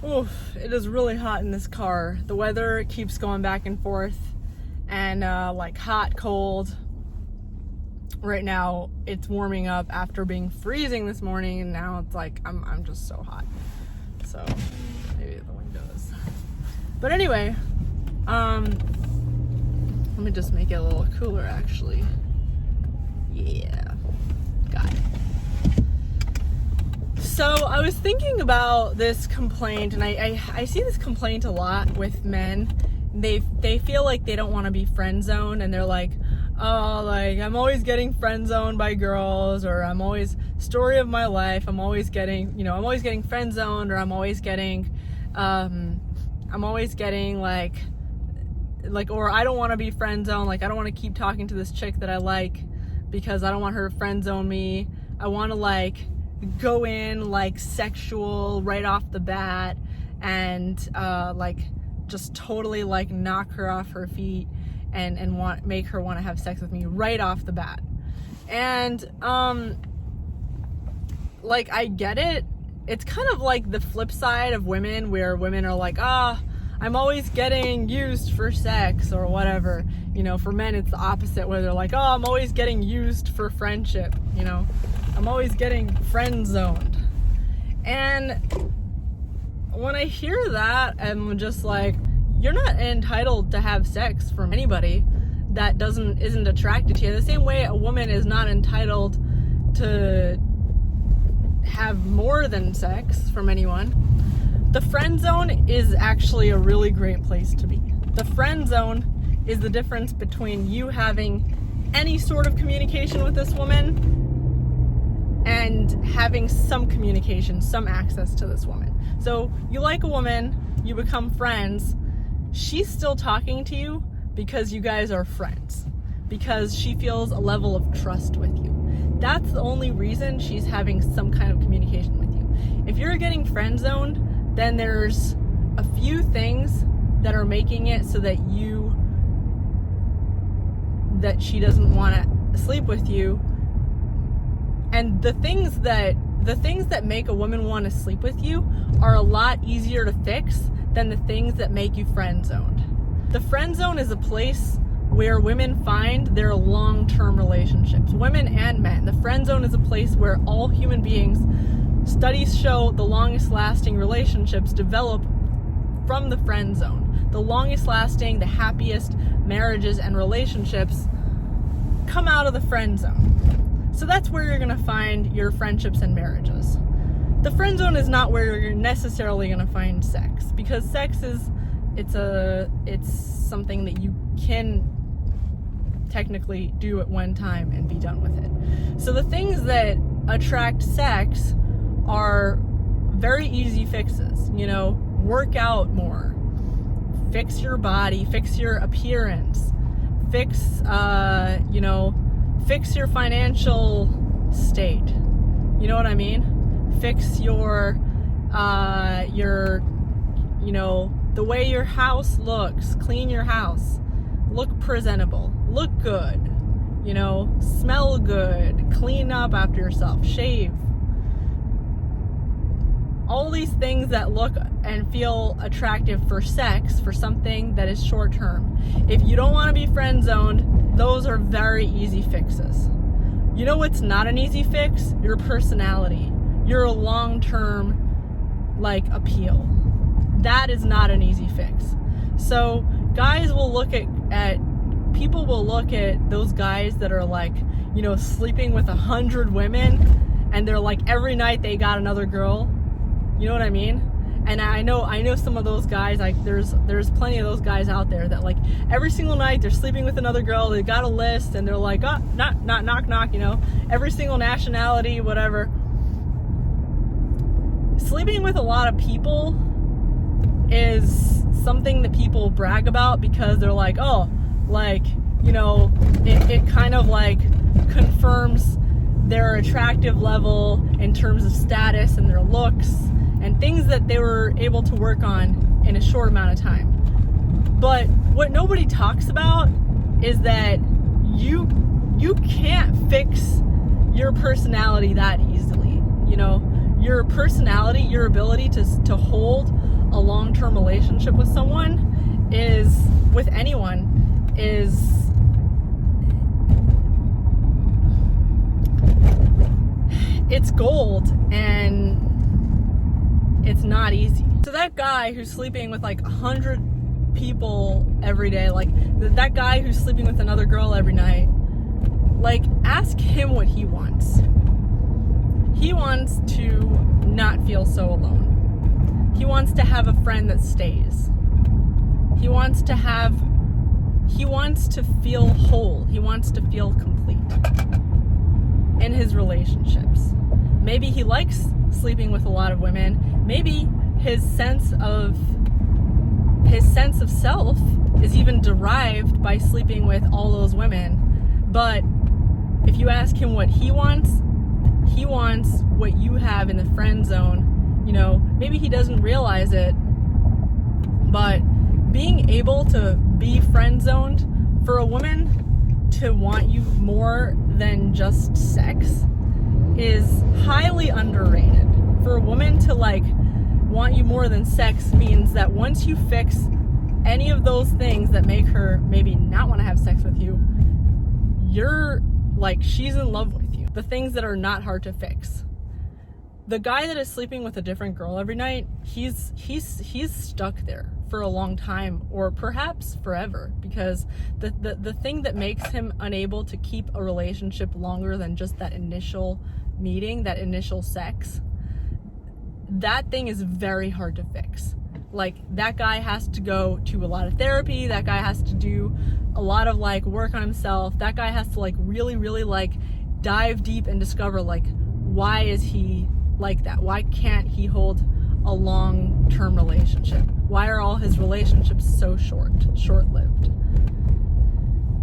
Oof, it is really hot in this car. The weather keeps going back and forth, and like hot, cold. Right now it's warming up after being freezing this morning, and now it's like I'm just so hot. So maybe the windows. But anyway, let me just make it a little cooler actually. Yeah, got it. So I was thinking about this complaint, and I see this complaint a lot with men. They feel like they don't want to be friend zoned, and they're like, oh, like I'm always getting friend zoned by girls, or I'm always story of my life. I'm always getting friend zoned, or I'm always getting like, or I don't want to be friend zoned. Like I don't want to keep talking to this chick that I like because I don't want her to friend zone me. I want to like go in like sexual right off the bat and like just totally like knock her off her feet and make her want to have sex with me right off the bat. And like I get it. It's kind of like the flip side of women, where women are like, I'm always getting used for sex or whatever. You know, for men it's the opposite, where they're like, I'm always getting used for friendship, you know. I'm always getting friend zoned. And when I hear that, I'm just like, you're not entitled to have sex from anybody that isn't attracted to you. The same way a woman is not entitled to have more than sex from anyone. The friend zone is actually a really great place to be. The friend zone is the difference between you having any sort of communication with this woman and having some communication, some access to this woman. So you like a woman, you become friends, she's still talking to you because you guys are friends, because she feels a level of trust with you. That's the only reason she's having some kind of communication with you. If you're getting friend zoned, then there's a few things that are making it so that she doesn't want to sleep with you. And the things that make a woman want to sleep with you are a lot easier to fix than the things that make you friend zoned. The friend zone is a place where women find their long-term relationships, women and men. The friend zone is a place where all human beings, studies show the longest lasting relationships develop from the friend zone. The longest lasting, the happiest marriages and relationships come out of the friend zone. So that's where you're going to find your friendships and marriages. The friend zone is not where you're necessarily going to find sex, because sex it's something that you can technically do at one time and be done with it. So the things that attract sex are very easy fixes. You know, work out more, fix your body, fix your appearance, fix your financial state. You know what I mean? Fix your the way your house looks. Clean your house. Look presentable. Look good. You know, smell good. Clean up after yourself. Shave. All these things that look and feel attractive for sex, for something that is short term. If you don't want to be friend zoned, those are very easy fixes. You know what's not an easy fix? Your personality. Your long-term, appeal. That is not an easy fix. So guys will look at people will look at those guys that are sleeping with 100 women, and they're like every night they got another girl. You know what I mean? And I know some of those guys, there's plenty of those guys out there that every single night they're sleeping with another girl. They got a list and they're like, knock, knock, every single nationality, whatever. Sleeping with a lot of people is something that people brag about because they're like, it kind of confirms their attractive level in terms of status and their looks and things that they were able to work on in a short amount of time. But what nobody talks about is that you can't fix your personality that easily. Your personality, your ability to hold a long-term relationship with someone is, with anyone, is it's gold, and it's not easy. So that guy who's sleeping with like 100 people every day, like that guy who's sleeping with another girl every night, like, ask him what he wants. He wants to not feel so alone. He wants to have a friend that stays. He wants to feel whole. He wants to feel complete in his relationships. Maybe he likes sleeping with a lot of women. Maybe his sense of self is even derived by sleeping with all those women. But if you ask him what he wants what you have in the friend zone. You know, maybe he doesn't realize it, but being able to be friend zoned, for a woman to want you more than just sex is highly underrated. For a woman to like want you more than sex means that once you fix any of those things that make her maybe not want to have sex with you, you're like, she's in love with you. The things that are not hard to fix. The guy that is sleeping with a different girl every night, he's stuck there for a long time, or perhaps forever, because the thing that makes him unable to keep a relationship longer than just that initial meeting, that initial sex, that thing is very hard to fix. Like, that guy has to go to a lot of therapy, that guy has to do a lot of like work on himself, that guy has to like really like dive deep and discover like, why is he like that? Why can't he hold a long-term relationship? Why are all his relationships so short-lived?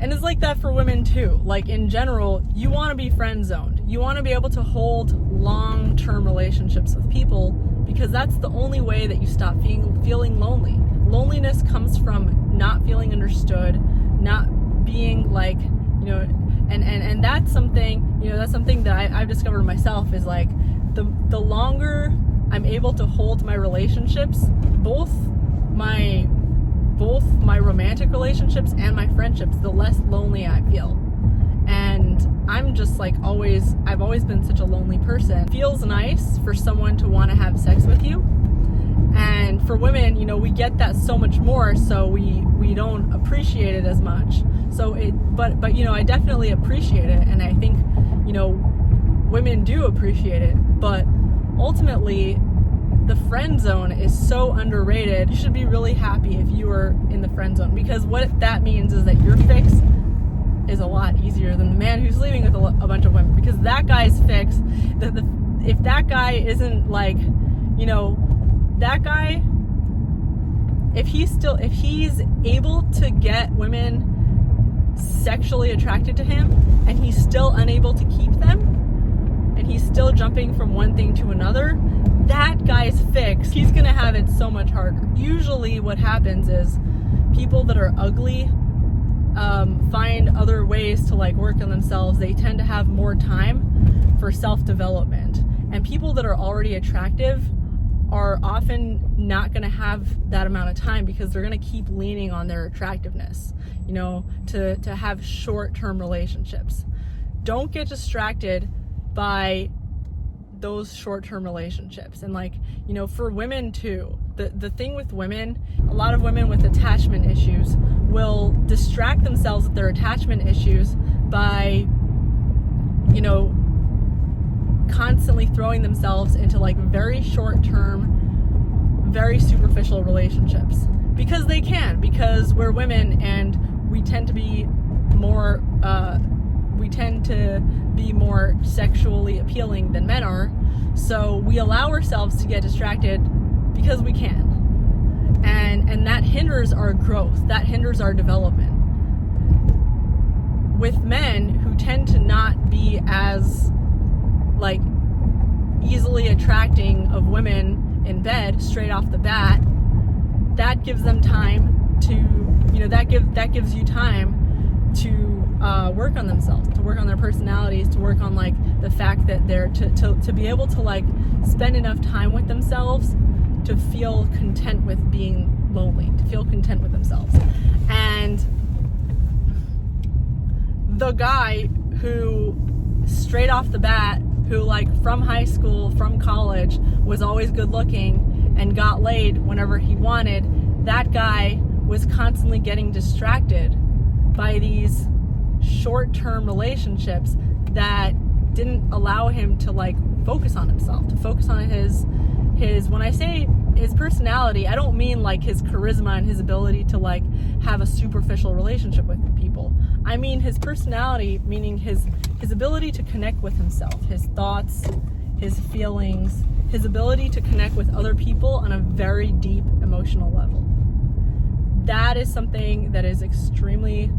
And it's like that for women too. Like, in general, you want to be friend zoned. You want to be able to hold long-term relationships with people, because that's the only way that you stop feeling lonely. Loneliness comes from not feeling understood, not being like, you know, and that's something, you know, that's something that I've discovered myself, is like, the longer I'm able to hold my relationships, both my romantic relationships and my friendships, the less lonely I feel. And I'm just like I've always been such a lonely person. It feels nice for someone to want to have sex with you. And for women, you know, we get that so much more, so we don't appreciate it as much. So but you know, I definitely appreciate it, and I think, you know, women do appreciate it, but ultimately the friend zone is so underrated. You should be really happy if you are in the friend zone, because what that means is that your fix is a lot easier than the man who's leaving with a bunch of women, because that guy's fix, if that guy isn't like, you know, that guy, if he's able to get women sexually attracted to him and he's still unable to keep them, and he's still jumping from one thing to another, that guy's fix, he's gonna have it so much harder. Usually what happens is people that are ugly find other ways to like work on themselves. They tend to have more time for self-development, and people that are already attractive are often not going to have that amount of time, because they're going to keep leaning on their attractiveness, you know, to have short-term relationships. Don't get distracted by those short-term relationships. And like, you know, for women too, the thing with women, a lot of women with attachment issues will distract themselves with their attachment issues by, you know, constantly throwing themselves into like very short-term, very superficial relationships, because they can, because we're women and we tend to be more sexually appealing than men are. So we allow ourselves to get distracted because we can, and that hinders our growth, that hinders our development. With men who tend to not be as like easily attracting of women in bed straight off the bat, that gives them time to, you know, that gives you time to work on themselves, to work on their personalities, to work on like the fact that they're to be able to like spend enough time with themselves to feel content with being lonely, to feel content with themselves. And the guy who straight off the bat, who like from high school, from college, was always good looking and got laid whenever he wanted, that guy was constantly getting distracted by these short-term relationships that didn't allow him to like focus on himself, to focus on his when I say his personality, I don't mean like his charisma and his ability to like have a superficial relationship with people. I mean his personality, meaning his ability to connect with himself, his thoughts, his feelings, his ability to connect with other people on a very deep emotional level. That is something that is extremely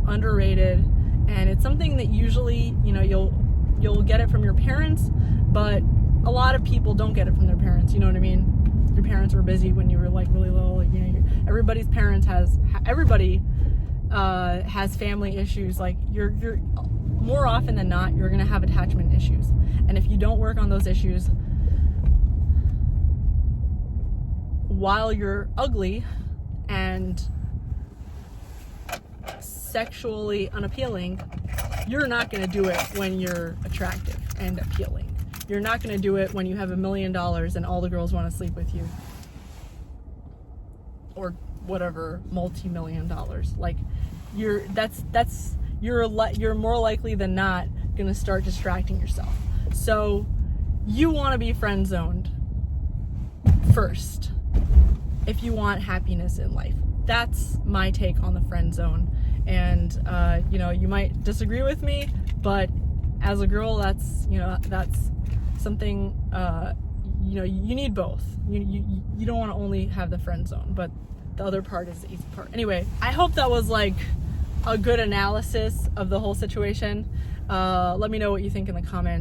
underrated, and it's something that usually, you know, you'll get it from your parents, but a lot of people don't get it from their parents. You know what I mean? Your parents were busy when you were like really little. You know, everybody's parents everybody has family issues. Like you're more often than not, you're gonna have attachment issues, and if you don't work on those issues while you're ugly and sexually unappealing, you're not going to do it when you're attractive and appealing. You're not going to do it when you have $1 million and all the girls want to sleep with you, or whatever, multi-million dollars. Like you're more likely than not going to start distracting yourself. So you want to be friend zoned first if you want happiness in life. That's my take on the friend zone. And you know, you might disagree with me, but as a girl, that's something, you know, you need both. You don't want to only have the friend zone, but the other part is the easy part. Anyway, I hope that was like a good analysis of the whole situation. Let me know what you think in the comments.